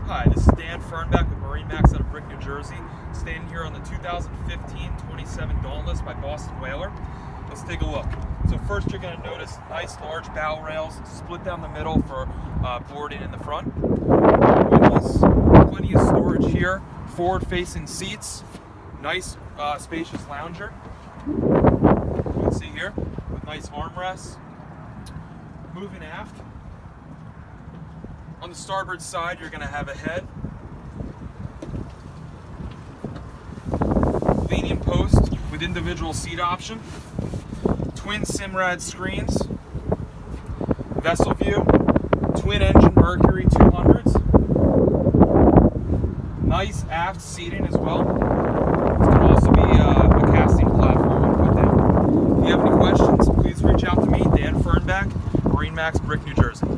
Hi, this is Dan Fernbeck with MarineMax out of Brick, New Jersey. Standing here on the 2015-27 Dauntless by Boston Whaler. Let's take a look. So first you're going to notice nice large bow rails, split down the middle for boarding in the front. Plenty of storage here, forward-facing seats, nice spacious lounger. You can see here with nice armrests. Moving aft. On the starboard side, you're going to have a head, leaning post with individual seat option, twin Simrad screens, vessel view, twin engine Mercury 200s, nice aft seating as well. This can also be a casting platform and put down. If you have any questions, please reach out to me, Dan Fernbeck, MarineMax, Brick, New Jersey.